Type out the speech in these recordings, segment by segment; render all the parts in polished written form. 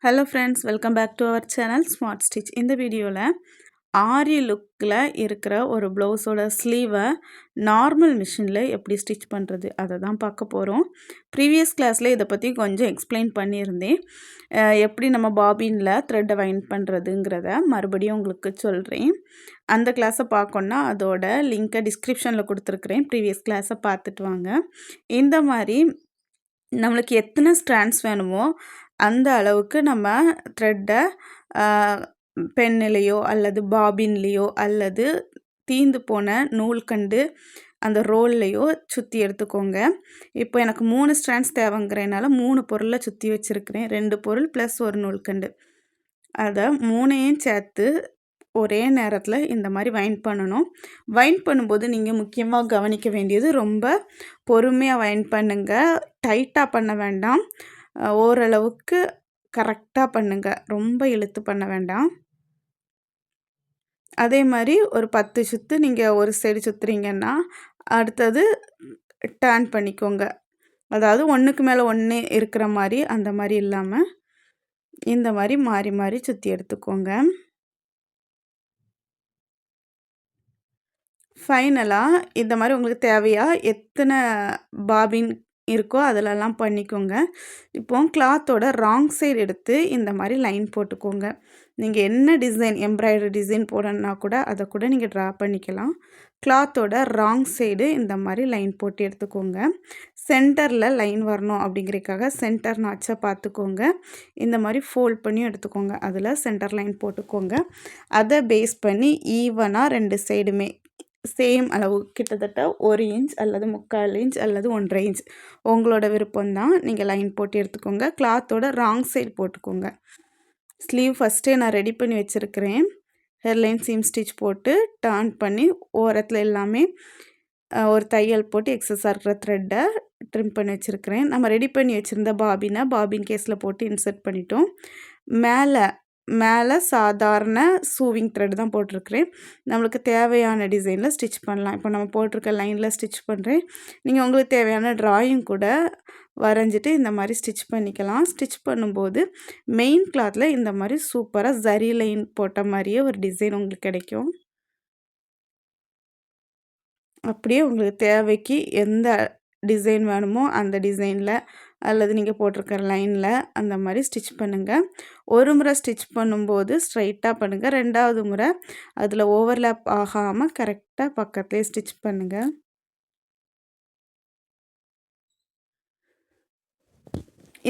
Hello friends, welcome back to our channel smart stitch. இந்த வீடியோவில் ஆரி லுக்கில் இருக்கிற ஒரு ப்ளவுஸோட ஸ்லீவை நார்மல் மிஷினில் எப்படி ஸ்டிச் பண்ணுறது அதை தான் பார்க்க போகிறோம். ப்ரீவியஸ் கிளாஸில் இதை பற்றி கொஞ்சம் எக்ஸ்பிளைன் பண்ணியிருந்தேன். எப்படி நம்ம பாபினில் த்ரெட்டை வைண்ட் பண்ணுறதுங்கிறத மறுபடியும் உங்களுக்கு சொல்கிறேன். அந்த கிளாஸை பார்க்கணுன்னா அதோட லிங்க்கை டிஸ்கிரிப்ஷனில் கொடுத்துருக்குறேன். ப்ரீவியஸ் கிளாஸை பார்த்துட்டு வாங்க. இந்த மாதிரி நம்மளுக்கு எத்தனை ஸ்ட்ராண்ட்ஸ் வேணுமோ அந்த அளவுக்கு நம்ம த்ரெட்டை பென்னிலையோ அல்லது பாபின்லேயோ அல்லது தீந்து போன நூல்கண்டு அந்த ரோல்லையோ சுற்றி எடுத்துக்கோங்க. இப்போ எனக்கு 3 ஸ்ட்ராண்ட்ஸ் தேவைங்கிறனால 3 பொருளை சுற்றி வச்சுருக்கிறேன். 2 பொருள் ப்ளஸ் ஒரு நூல்கண்டு. அதை 3ஐயும் சேர்த்து ஒரே நேரத்தில் இந்த மாதிரி வைண்ட் பண்ணணும். வைண்ட் பண்ணும்போது நீங்கள் முக்கியமாக கவனிக்க வேண்டியது ரொம்ப பொறுமையாக வைண்ட் பண்ணுங்கள். டைட்டாக பண்ண வேண்டாம். ஓரளவுக்கு கரெக்டாக பண்ணுங்கள். ரொம்ப இழுத்து பண்ண வேண்டாம். அதே மாதிரி ஒரு 10 சுற்று நீங்கள் ஒரு சைடு சுற்றுறீங்கன்னா அடுத்தது டர்ன் பண்ணிக்கோங்க. அதாவது ஒன்றுக்கு மேலே ஒன்று இருக்கிற மாதிரி அந்த மாதிரி இல்லாமல் இந்த மாதிரி மாறி மாறி சுற்றி எடுத்துக்கோங்க. ஃபைனலாக இந்த மாதிரி உங்களுக்கு தேவையாக எத்தனை பாபின் இருக்கோ அதிலெல்லாம் பண்ணிக்கோங்க. இப்போ கிளாத்தோட ராங் சைடு எடுத்து இந்த மாதிரி லைன் போட்டுக்கோங்க. நீங்கள் என்ன டிசைன் எம்ப்ராய்டரி டிசைன் போடணுன்னா கூட அதை கூட நீங்கள் ட்ரா பண்ணிக்கலாம். கிளாத்தோட ராங் சைடு இந்த மாதிரி லைன் போட்டு எடுத்துக்கோங்க. சென்டரில் லைன் வரணும் அப்படிங்கிறதுக்காக சென்டர் நாச்சை பார்த்துக்கோங்க. இந்த மாதிரி ஃபோல்ட் பண்ணி எடுத்துக்கோங்க. அதில் சென்டர் லைன் போட்டுக்கோங்க. அதை பேஸ் பண்ணி ஈவனாக 2 சைடுமே சேம் அளவு கிட்டத்தட்ட 1 இன்ச் அல்லது 3/4 இன்ச் அல்லது 1.5 இன்ச் உங்களோட விருப்பம்தான். நீங்கள் லைன் போட்டு எடுத்துக்கோங்க. கிளாத்தோட ராங் சைடு போட்டுக்கோங்க. ஸ்லீவ் ஃபஸ்ட்டே நான் ரெடி பண்ணி வச்சுருக்கிறேன். ஹெர்லைன் சீம் ஸ்டிச் போட்டு டர்ன் பண்ணி ஓரத்தில் எல்லாமே ஒரு தையல் போட்டு எக்ஸஸாக இருக்கிற த்ரெட்டை ட்ரிம் பண்ணி வச்சுருக்கிறேன். நம்ம ரெடி பண்ணி வச்சுருந்த பாபின் கேஸில் போட்டு இன்சர்ட் பண்ணிட்டோம். மேலே சாதாரண சூவிங் த்ரெட் தான் போட்டிருக்கிறேன். நம்மளுக்கு தேவையான டிசைனில் ஸ்டிச் பண்ணலாம். இப்போ நம்ம போட்டிருக்க லைனில் ஸ்டிச் பண்ணுறேன். நீங்கள் உங்களுக்கு தேவையான ட்ராயிங் கூட வரைஞ்சிட்டு இந்த மாதிரி ஸ்டிச் பண்ணிக்கலாம். ஸ்டிச் பண்ணும்போது மெயின் கிளாத்தில் இந்த மாதிரி சூப்பராக ஜரி லைன் போட்ட மாதிரியே ஒரு டிசைன் உங்களுக்கு கிடைக்கும். அப்படியே உங்களுக்கு தேவைக்கு எந்த டிசைன் வேணுமோ அந்த டிசைனில் அல்லது நீங்கள் போட்டிருக்கிற லைனில் அந்த மாதிரி ஸ்டிச் பண்ணுங்கள். ஒரு முறை ஸ்டிச் பண்ணும்போது ஸ்ட்ரைட்டாக பண்ணுங்கள். 2வது முறை அதில் ஓவர்லேப் ஆகாமல் கரெக்டாக பக்கத்துலேயே ஸ்டிச் பண்ணுங்கள்.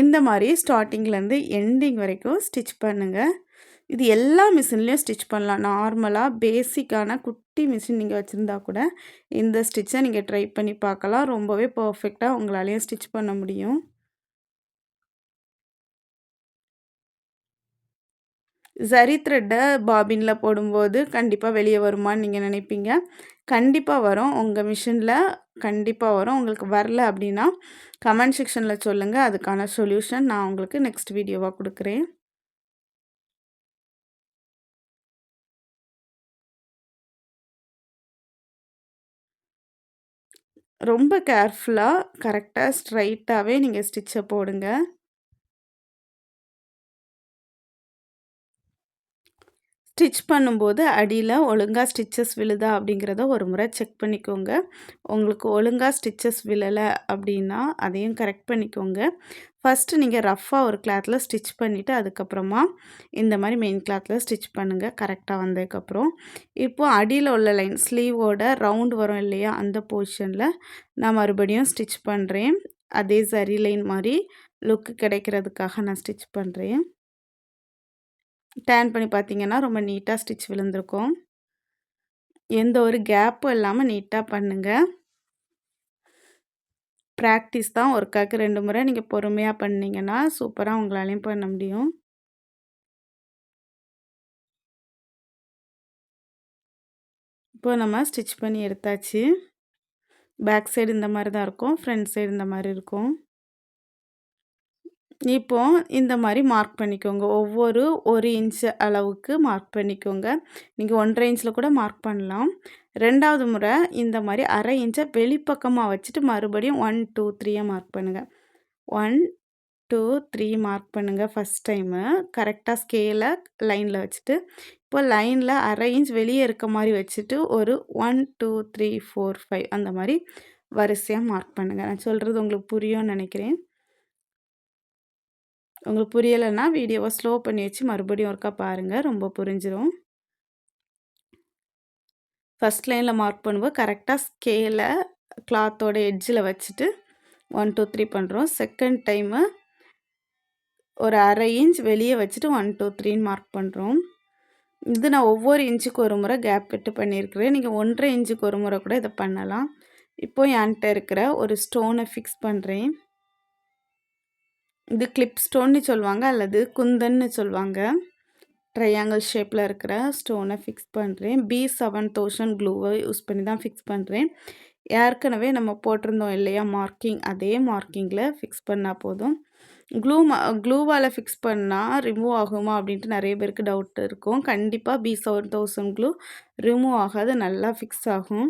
இந்த மாதிரி ஸ்டார்டிங்லேருந்து எண்டிங் வரைக்கும் ஸ்டிச் பண்ணுங்கள். இது எல்லா மிஷின்லேயும் ஸ்டிச் பண்ணலாம். நார்மலாக பேசிக்கான குட்டி மிஷின் நீங்கள் வச்சுருந்தா கூட இந்த ஸ்டிச்சை நீங்கள் ட்ரை பண்ணி பார்க்கலாம். ரொம்பவே பர்ஃபெக்டாக உங்களாலேயும் ஸ்டிச் பண்ண முடியும். ஜரி த்ரெட்டை பாபினில் போடும்போது கண்டிப்பாக வெளியே வருமான்னு நீங்கள் நினைப்பீங்க. கண்டிப்பாக வரும். உங்கள் மிஷினில் கண்டிப்பாக வரும். உங்களுக்கு வரல அப்படின்னா கமெண்ட் செக்ஷனில் சொல்லுங்கள். அதுக்கான சொல்யூஷன் நான் உங்களுக்கு நெக்ஸ்ட் வீடியோவாக கொடுக்குறேன். ரொம்ப கேர்ஃபுல்லாக கரெக்டாக ஸ்ட்ரைட்டாகவே நீங்கள் ஸ்டிச்சை போடுங்க. ஸ்டிச் பண்ணும்போது அடியில் ஒழுங்காக ஸ்டிச்சஸ் விழுதா அப்படிங்கிறத ஒரு முறை செக் பண்ணிக்கோங்க. உங்களுக்கு ஒழுங்காக ஸ்டிச்சஸ் விழலை அப்படின்னா அதையும் கரெக்ட் பண்ணிக்கோங்க. ஃபஸ்ட்டு நீங்கள் ரஃப்பாக ஒரு கிளாத்தில் ஸ்டிச் பண்ணிவிட்டு அதுக்கப்புறமா இந்த மாதிரி மெயின் கிளாத்தில் ஸ்டிச் பண்ணுங்கள் கரெக்டாக வந்ததுக்கப்புறம். இப்போது அடியில் உள்ள லைன் ஸ்லீவோட ரவுண்ட் வரும் இல்லையா, அந்த போர்ஷனில் நான் மறுபடியும் ஸ்டிச் பண்ணுறேன். அதே சரி லைன் மாதிரி லுக்கு கிடைக்கிறதுக்காக நான் ஸ்டிச் பண்ணுறேன். டர்ன் பண்ணி பார்த்தீங்கன்னா ரொம்ப நீட்டாக ஸ்டிச் விழுந்திருக்கும். எந்த ஒரு கேப்பும் இல்லாமல் நீட்டாக பண்ணுங்கள். ப்ராக்டிஸ் தான். ஒருக்காக்கு 2 முறை நீங்கள் பொறுமையாக பண்ணிங்கன்னா சூப்பராக உங்களாலையும் பண்ண முடியும். இப்போ நம்ம ஸ்டிச் பண்ணி எடுத்தாச்சு. பேக் சைடு இந்த மாதிரி தான் இருக்கும். ஃப்ரண்ட் சைடு இந்த மாதிரி இருக்கும். இப்போ இந்த மாதிரி மார்க் பண்ணிக்கோங்க. ஒவ்வொரு 1 இன்ச் அளவுக்கு மார்க் பண்ணிக்கோங்க. நீங்கள் 1.5 இன்ச்சில் கூட மார்க் பண்ணலாம். 2வது முறை இந்த மாதிரி 1/2 இன்ச்சை வெளிப்பக்கமாக வச்சுட்டு மறுபடியும் 1, 2, 3 மார்க் பண்ணுங்கள். 1, டூ 3 மார்க் பண்ணுங்க ஃபர்ஸ்ட் டைமு. கரெக்ட்டா ஸ்கேல லைன்ல வச்சுட்டு, இப்போ லைன்ல 1/2 இன்ச் வெளிய இருக்க மாரி வச்சுட்டு, ஒரு 1, 2, 3, 4, 5 அந்த மாரி வரிசையா மார்க் பண்ணுங்க. நான் சொல்றது உங்களுக்கு புரியும்னு நெனைக்கிறேன். உங்களுக்கு புரியலைன்னா வீடியோவை ஸ்லோ பண்ணி வச்சு மறுபடியும் ஒருக்கா பாருங்க. ரொம்ப புரிஞ்சிரும். ஃபர்ஸ்ட் லைனில் மார்க் பண்ணும்போது கரெக்டாக ஸ்கேலை கிளாத்தோட எட்ஜில் வச்சுட்டு 1, 2, 3 பண்ணுறோம். செகண்ட் டைமு ஒரு 1/2 இன்ச் வெளியே வச்சுட்டு 1, 2, 3ன்னு மார்க் பண்ணுறோம். இது நான் ஒவ்வொரு இன்ச்சுக்கு ஒரு முறை கேப் விட்டு பண்ணியிருக்கிறேன். நீங்கள் 1.5 இன்ச்சுக்கு ஒரு முறை கூட இதை பண்ணலாம். இப்போ என்கிட்ட இருக்கிற ஒரு ஸ்டோனை ஃபிக்ஸ் பண்ணுறேன். இது கிளிப் ஸ்டோன்னு சொல்லுவாங்க அல்லது குந்தன்னு சொல்லுவாங்க. ட்ரையாங்கிள் ஷேப்பில் இருக்கிற ஸ்டோனை ஃபிக்ஸ் பண்ணுறேன். B7000 க்ளூவை யூஸ் பண்ணி தான் ஃபிக்ஸ் பண்ணுறேன். ஏற்கனவே நம்ம போட்டிருந்தோம் இல்லையா மார்க்கிங், அதே மார்க்கிங்கில் ஃபிக்ஸ் பண்ணால் போதும். க்ளூவால் ஃபிக்ஸ் பண்ணால் ரிமூவ் ஆகுமா அப்படின்ட்டு நிறைய பேருக்கு டவுட் இருக்கும். கண்டிப்பாக B7000 க்ளூ ரிமூவ் ஆகாது, நல்லா ஃபிக்ஸ் ஆகும்.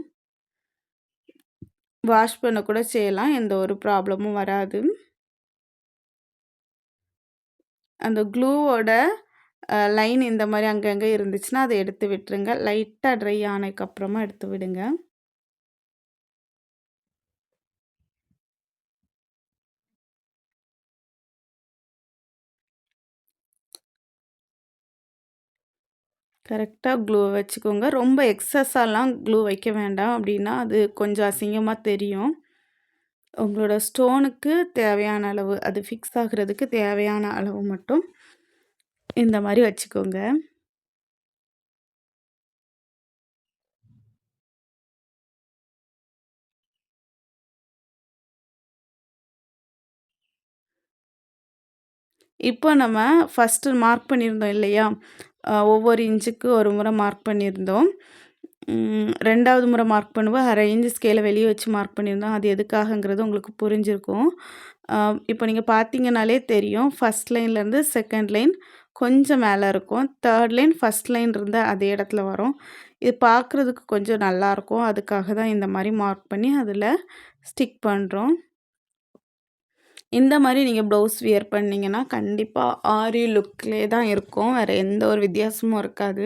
வாஷ் பண்ண கூட செய்யலாம், எந்த ஒரு ப்ராப்ளமும் வராது. அந்த க்ளூவோட லைன் இந்த மாதிரி அங்கங்கே இருந்துச்சுன்னா அதை எடுத்து விட்டுருங்க. லைட்டாக ட்ரை ஆனதுக்கப்புறமா எடுத்து விடுங்க. கரெக்டாக க்ளூ வச்சுக்கோங்க. ரொம்ப எக்ஸஸாலாம் க்ளூ வைக்க வேண்டாம், அப்படின்னா அது கொஞ்சம் அசிங்கமாக தெரியும். உங்களோட ஸ்டோனுக்கு தேவையான அளவு, அது ஃபிக்ஸ் ஆகுறதுக்கு தேவையான அளவு மட்டும் இந்த மாதிரி வச்சுக்கோங்க. இப்போ நம்ம ஃபஸ்ட்டு மார்க் பண்ணியிருந்தோம் இல்லையா, ஒவ்வொரு இன்ச்சுக்கு ஒரு முறை மார்க் பண்ணியிருந்தோம். 2வது முறை மார்க் பண்ணும்போது 1/2 இன்ச் ஸ்கேலை வெளியே வச்சு மார்க் பண்ணியிருந்தோம். அது எதுக்காகங்கிறது உங்களுக்கு புரிஞ்சிருக்கும். இப்போ நீங்கள் பார்த்தீங்கனாலே தெரியும், ஃபஸ்ட் லைன்லேருந்து செகண்ட் லைன் கொஞ்சம் மேலே இருக்கும். தேர்ட் லைன் ஃபஸ்ட் லைன் இருந்த அதே இடத்துல வரும். இது பார்க்குறதுக்கு கொஞ்சம் நல்லாயிருக்கும். அதுக்காக தான் இந்த மாதிரி மார்க் பண்ணி அதில் ஸ்டிக் பண்ணுறோம். இந்த மாதிரி நீங்கள் ப்ளவுஸ் வியர் பண்ணிங்கன்னா கண்டிப்பாக ஆரி லுக்லேயே தான் இருக்கும், வேறு எந்த ஒரு வித்தியாசமும் இருக்காது.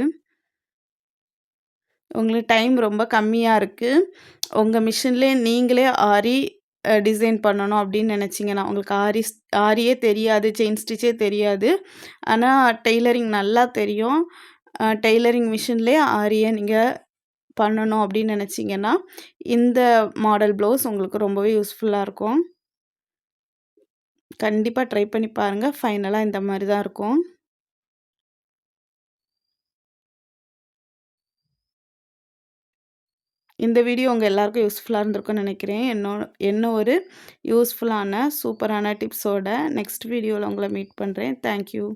உங்களுக்கு டைம் ரொம்ப கம்மியாக இருக்குது, உங்கள் மிஷின்லேயே நீங்களே ஆரி டிசைன் பண்ணணும் அப்படின்னு நினச்சிங்கன்னா, உங்களுக்கு ஆரியே தெரியாது, செயின் ஸ்டிச்சே தெரியாது, ஆனால் டெய்லரிங் நல்லா தெரியும், டெய்லரிங் மிஷின்லேயே ஆரியை நீங்கள் பண்ணணும் அப்படின்னு நினச்சிங்கன்னா இந்த மாடல் ப்ளவுஸ் உங்களுக்கு ரொம்பவே யூஸ்ஃபுல்லாக இருக்கும். கண்டிப்பாக ட்ரை பண்ணி பாருங்கள். ஃபைனலாக இந்த மாதிரி தான் இருக்கும். இந்த வீடியோ உங்கள் எல்லாருக்கும் யூஸ்ஃபுல்லாக இருந்திருக்கும்னு நினைக்கிறேன். என்ன ஒரு யூஸ்ஃபுல்லான சூப்பரான டிப்ஸோட நெக்ஸ்ட் வீடியோவில் உங்களை மீட் பண்ணுறேன். தேங்க்யூ.